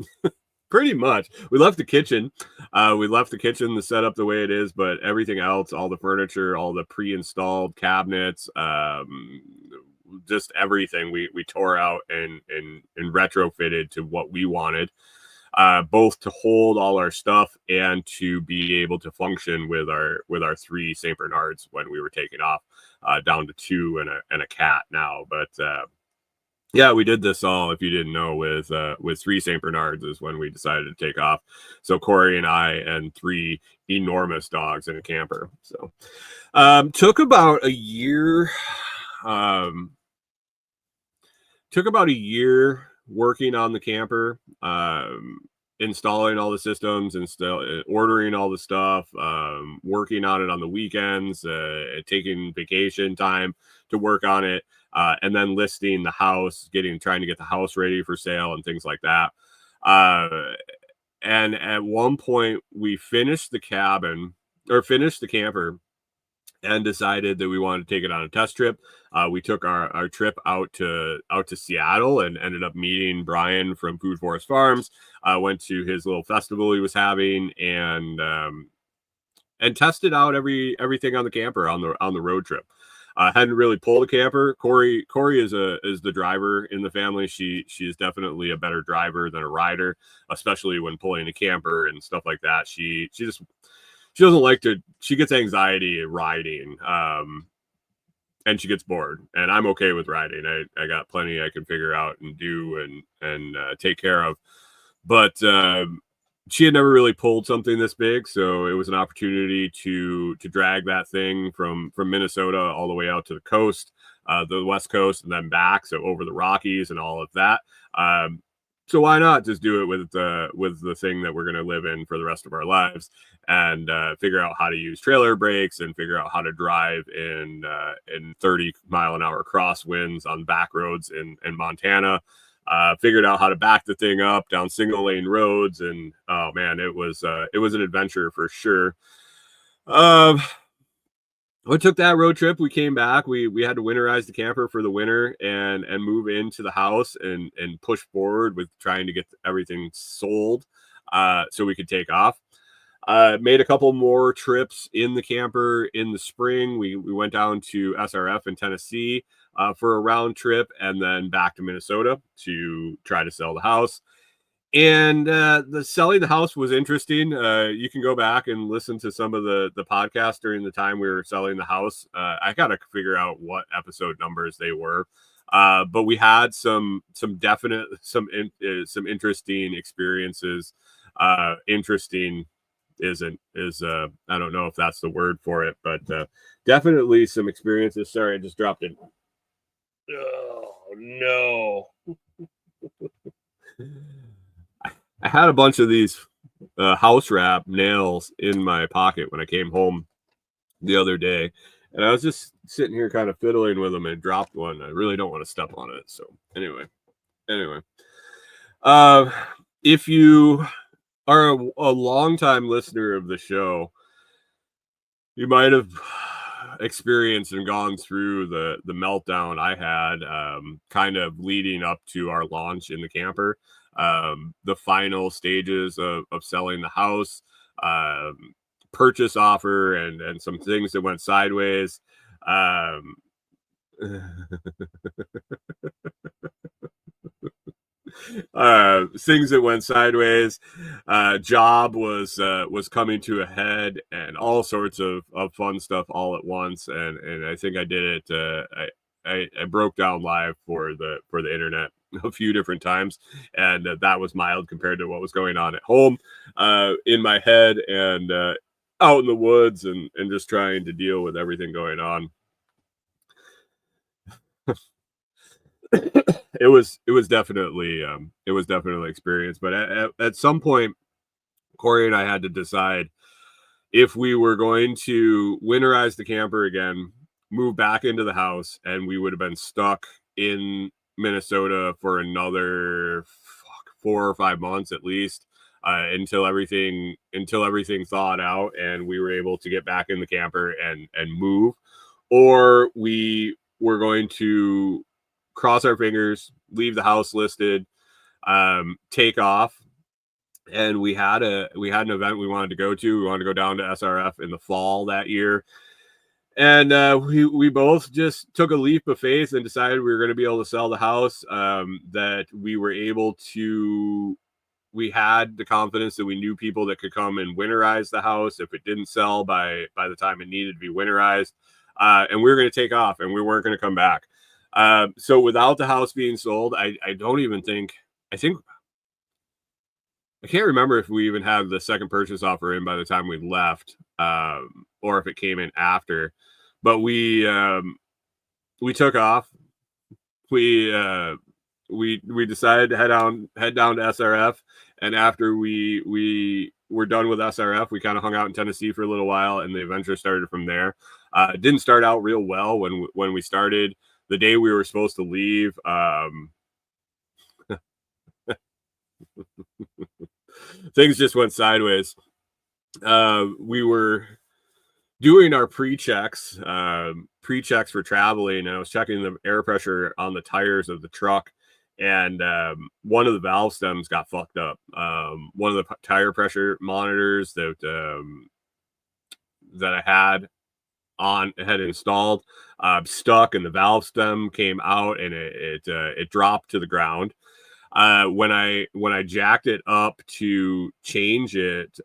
Pretty much. We left the kitchen. The setup the way it is, but everything else, all the furniture, all the pre-installed cabinets, just everything we tore out and retrofitted to what we wanted. Both to hold all our stuff and to be able to function with our 3 St. Bernards when we were taking off, down to 2 and a cat now. But yeah, we did this all, if you didn't know, with 3 St. Bernards is when we decided to take off. So Corey and I and 3 enormous dogs in a camper. So took about a year. Working on the camper, installing all the systems, ordering all the stuff, working on it on the weekends, taking vacation time to work on it, and then listing the house, trying to get the house ready for sale and things like that. And at one point we finished the camper and decided that we wanted to take it on a test trip. We took our trip out to Seattle and ended up meeting Brian from Food Forest Farms. Went to his little festival he was having and tested out everything on the camper on the road trip. Hadn't really pulled a camper. Corey is the driver in the family. She is definitely a better driver than a rider, especially when pulling a camper and stuff like that. She doesn't like to. She gets anxiety riding, and she gets bored. And I'm okay with riding. I got plenty I can figure out and do and take care of. But she had never really pulled something this big, so it was an opportunity to drag that thing from Minnesota all the way out to the coast, the West Coast, and then back, so over the Rockies and all of that. So why not just do it with the thing that we're going to live in for the rest of our lives, and figure out how to use trailer brakes and figure out how to drive in 30-mile-an-hour crosswinds on back roads in Montana. Figured out how to back the thing up down single lane roads, and oh man, it was an adventure for sure. We took that road trip. We came back. We had to winterize the camper for the winter and move into the house and push forward with trying to get everything sold so we could take off. Made a couple more trips in the camper in the spring. We went down to SRF in Tennessee for a round trip and then back to Minnesota to try to sell the house. And the selling the house was interesting. You can go back and listen to some of the podcasts during the time we were selling the house. I got to figure out what episode numbers they were. But we had some interesting experiences. Interesting is I don't know if that's the word for it, but definitely some experiences. Sorry, I just dropped it. Oh no. I had a bunch of these house wrap nails in my pocket when I came home the other day, and I was just sitting here kind of fiddling with them and dropped one. I really don't want to step on it. So anyway, if you are a longtime listener of the show, you might have experienced and gone through the meltdown I had kind of leading up to our launch in the camper. The final stages of selling the house, purchase offer, and some things that went sideways. Things that went sideways. Job was coming to a head, and all sorts of fun stuff all at once. And I think I did it. I broke down live for the internet a few different times, and that was mild compared to what was going on at home, in my head, and out in the woods, and just trying to deal with everything going on. It was definitely experience, but at some point, Corey and I had to decide if we were going to winterize the camper again, move back into the house, and we would have been stuck in Minnesota for another 4 or 5 months at least, until everything thawed out and we were able to get back in the camper and move. Or we were going to cross our fingers, leave the house listed, take off. And we had an event we wanted to go to. We wanted to go down to SRF in the fall that year. And we both just took a leap of faith and decided we were going to be able to sell the house, that we had the confidence that we knew people that could come and winterize the house if it didn't sell by the time it needed to be winterized. And we were going to take off, and we weren't going to come back. So without the house being sold, I can't remember if we even had the second purchase offer in by the time we left, or if it came in after. But we took off. We decided to head down to SRF, and after we were done with SRF, we kind of hung out in Tennessee for a little while, and the adventure started from there. It didn't start out real well when we started. The day we were supposed to leave, things just went sideways. We were doing our pre-checks for traveling, and I was checking the air pressure on the tires of the truck, and one of the valve stems got fucked up. One of the tire pressure monitors that I had installed stuck, and the valve stem came out, and it dropped to the ground. When I jacked it up to change it,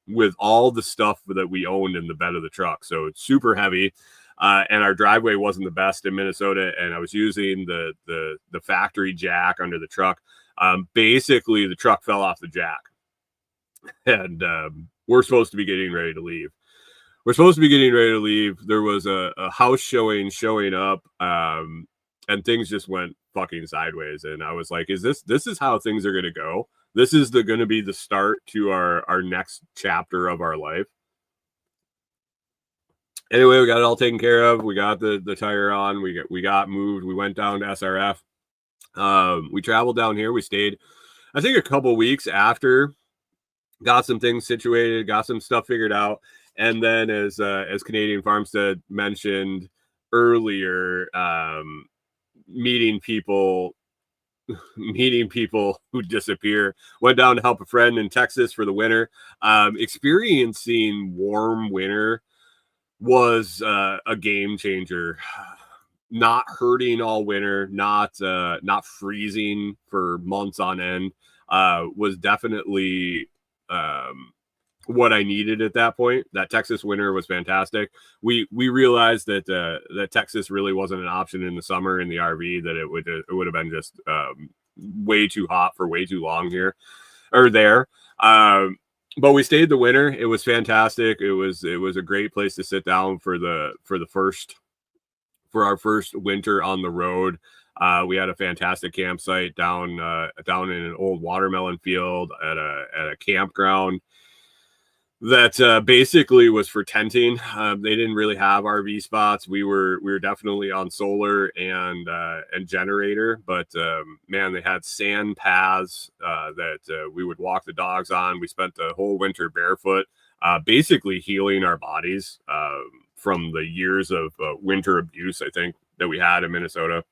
with all the stuff that we owned in the bed of the truck, so it's super heavy, and our driveway wasn't the best in Minnesota, and I was using the factory jack under the truck. Basically, the truck fell off the jack, and we're supposed to be getting ready to leave. There was a house showing up, and things just went fucking sideways. And I was like, this is how things are going to go? This is going to be the start to our next chapter of our life. Anyway, we got it all taken care of. We got the tire on. We got moved. We went down to SRF. We traveled down here. We stayed, I think, a couple weeks after, got some things situated, got some stuff figured out. And then as Canadian Farmstead mentioned earlier, meeting people who disappear. Went down to help a friend in Texas for the winter. Experiencing warm winter was a game changer. Not hurting all winter, not freezing for months on end, was definitely what I needed at that point. That Texas winter was fantastic. We realized that Texas really wasn't an option in the summer in the RV, that it would have been just way too hot for way too long here or there. But we stayed the winter. It was fantastic. It was a great place to sit down for our first winter on the road. We had a fantastic campsite down in an old watermelon field at a campground that basically was for tenting. They didn't really have RV spots. We were definitely on solar and generator, but man, they had sand paths that we would walk the dogs on. We spent the whole winter barefoot, basically healing our bodies from the years of winter abuse, I think, that we had in Minnesota.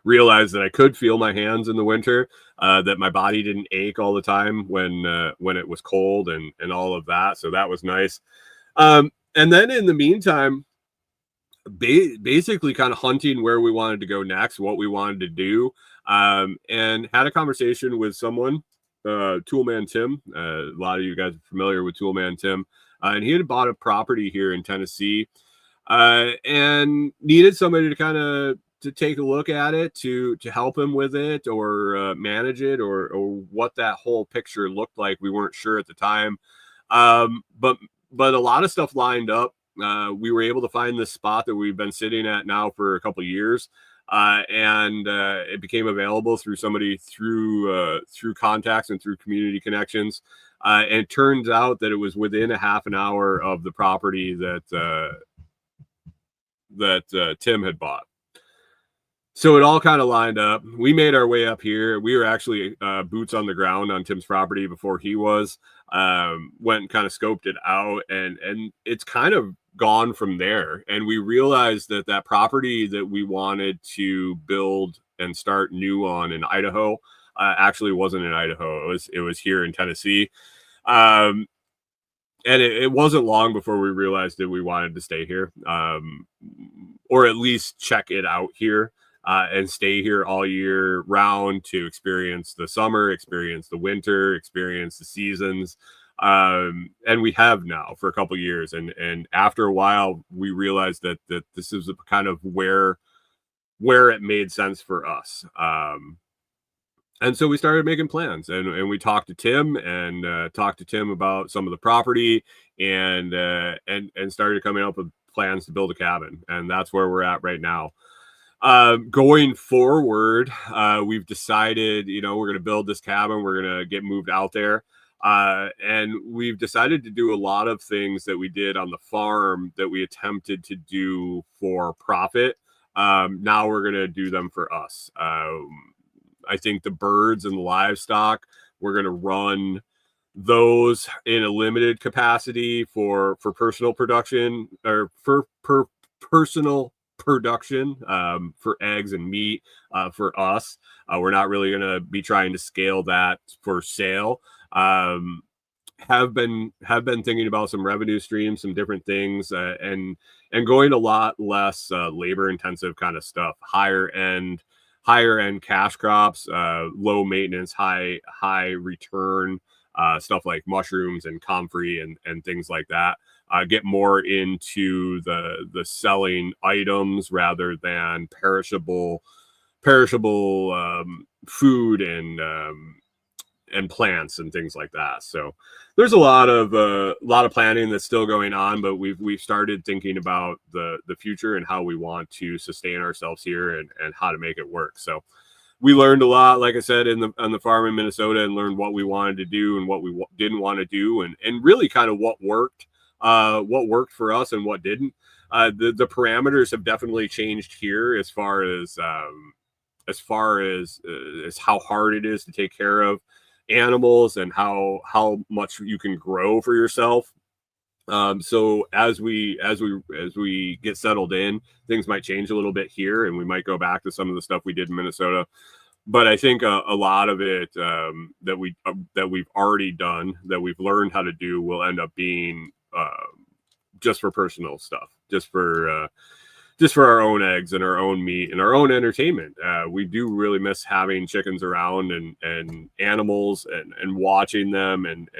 Realized that I could feel my hands in the winter, that my body didn't ache all the time when it was cold and all of that. So that was nice. And then in the meantime, basically kind of hunting where we wanted to go next, what we wanted to do, and had a conversation with someone, Toolman Tim. A lot of you guys are familiar with Toolman Tim, and he had bought a property here in Tennessee, and needed somebody to take a look at it, to help him with it, or manage it, or what that whole picture looked like. We weren't sure at the time, but a lot of stuff lined up. We were able to find this spot that we've been sitting at now for a couple of years, and it became available through somebody through contacts and through community connections. And it turns out that it was within a half an hour of the property that Tim had bought. So it all kind of lined up. We made our way up here. We were actually boots on the ground on Tim's property before he was. Went and kind of scoped it out, and it's kind of gone from there. And we realized that that property that we wanted to build and start new on in Idaho actually wasn't in Idaho. It was here in Tennessee. And it wasn't long before we realized that we wanted to stay here, or at least check it out here. And stay here all year round to experience the summer, experience the winter, experience the seasons. And we have now for a couple of years. And after a while, we realized that this is kind of where it made sense for us. And so we started making plans, and we talked to Tim about some of the property, and started coming up with plans to build a cabin. And that's where we're at right now. Going forward, we've decided, we're going to build this cabin. We're going to get moved out there. And we've decided to do a lot of things that we did on the farm that we attempted to do for profit. Now we're going to do them for us. I think the birds and the livestock, we're going to run those in a limited capacity for personal production, or for personal production, for eggs and meat, for us. We're not really going to be trying to scale that for sale. Have been thinking about some revenue streams, some different things, and going a lot less labor intensive kind of stuff, higher end cash crops, low maintenance, high return, stuff like mushrooms and comfrey and things like that. Get more into the selling items rather than perishable food and plants and things like that. So there's a lot of planning that's still going on, but we've started thinking about the future and how we want to sustain ourselves here and how to make it work. So we learned a lot, like I said, on the farm in Minnesota, and learned what we wanted to do and what we didn't want to do, and really kind of what worked for us and what didn't. The parameters have definitely changed here as far as how hard it is to take care of animals and how much you can grow for yourself. So as we get settled in, things might change a little bit here, and we might go back to some of the stuff we did in Minnesota. But I think a lot of it that we've already done, that we've learned how to do, will end up being just for personal stuff, just for our own eggs and our own meat and our own entertainment. We do really miss having chickens around and animals and watching them, and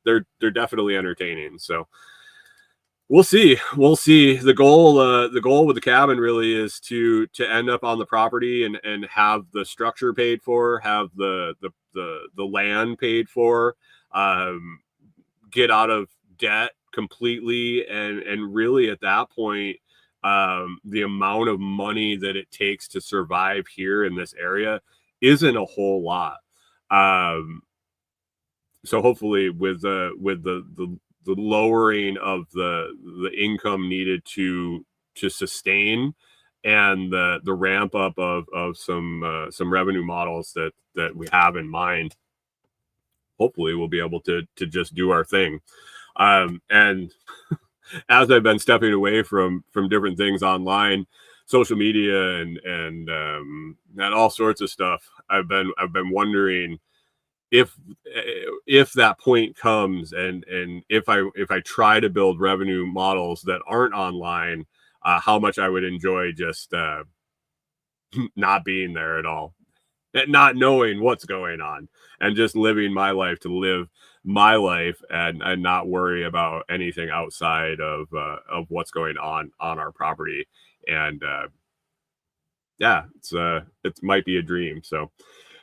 they're definitely entertaining. So we'll see. The goal with the cabin really is to end up on the property and have the structure paid for, have the land paid for, get out of debt completely, and really at that point, the amount of money that it takes to survive here in this area isn't a whole lot. So hopefully with the lowering of the income needed to sustain, and the ramp up of some revenue models that we have in mind, hopefully we'll be able to just do our thing. And as I've been stepping away from different things online, social media and all sorts of stuff, I've been wondering if that point comes, and if I try to build revenue models that aren't online, how much I would enjoy just not being there at all, and not knowing what's going on, and just living my life to live my life, and not worry about anything outside of what's going on our property. And yeah, it might be a dream. So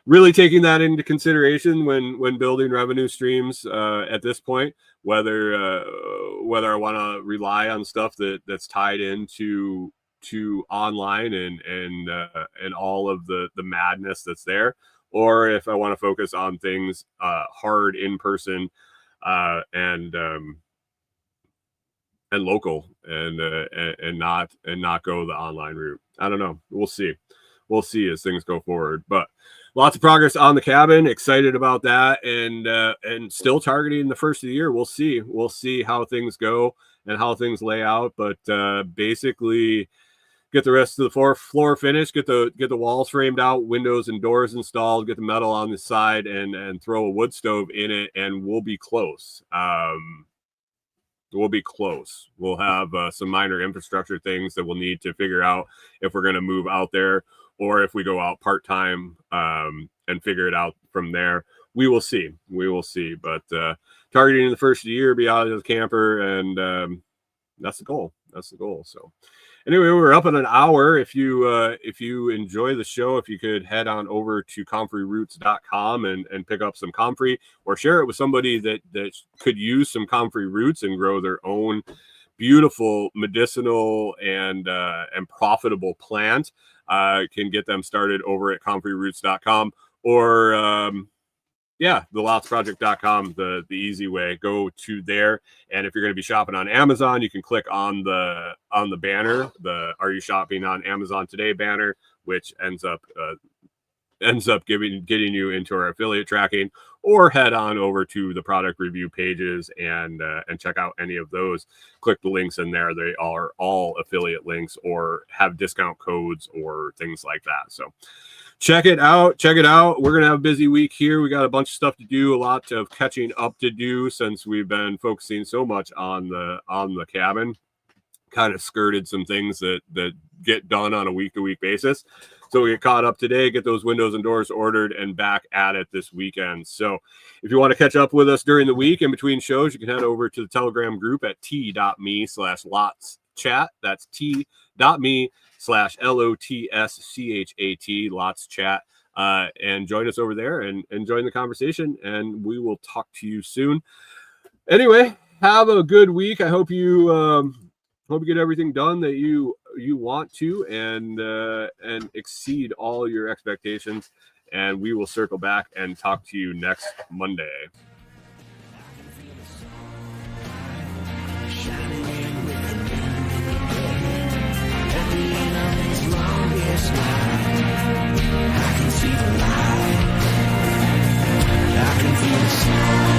really taking that into consideration when building revenue streams at this point, whether I want to rely on stuff that's tied into online and all of the madness that's there, or if I want to focus on things hard in person, and local and not go the online route. I don't know. We'll see as things go forward, but lots of progress on the cabin. Excited about that, and still targeting the first of the year. We'll see how things go and how things lay out, but basically get the rest of the floor finished, get the walls framed out, windows and doors installed, get the metal on the side, and throw a wood stove in it, and we'll be close. We'll be close. We'll have some minor infrastructure things that we'll need to figure out if we're going to move out there or if we go out part-time and figure it out from there. We will see. But targeting the first of the year, be out of the camper, and that's the goal. So anyway, we're up at an hour. If you enjoy the show, if you could head on over to comfreyroots.com and pick up some comfrey, or share it with somebody that could use some comfrey roots and grow their own beautiful medicinal and profitable plant, can get them started over at comfreyroots.com, or thelotsproject.com, the easy way. Go to there, and if you're going to be shopping on Amazon, you can click on the banner, the "Are you shopping on Amazon today" banner, which ends up getting you into our affiliate tracking, or head on over to the product review pages and check out any of those. Click the links in there. They are all affiliate links or have discount codes or things like that. So check it out. We're going to have a busy week here. We got a bunch of stuff to do, a lot of catching up to do since we've been focusing so much on the cabin. Kind of skirted some things that get done on a week-to-week basis. So we get caught up today, get those windows and doors ordered, and back at it this weekend. So if you want to catch up with us during the week in between shows, you can head over to the Telegram group at t.me/lotschat. That's t.me/LOTSCHAT, Lots Chat. And join us over there and join the conversation, and we will talk to you soon. Anyway, have a good week. I hope you get everything done that you want to, and exceed all your expectations. And we will circle back and talk to you next Monday. I can feel the snow.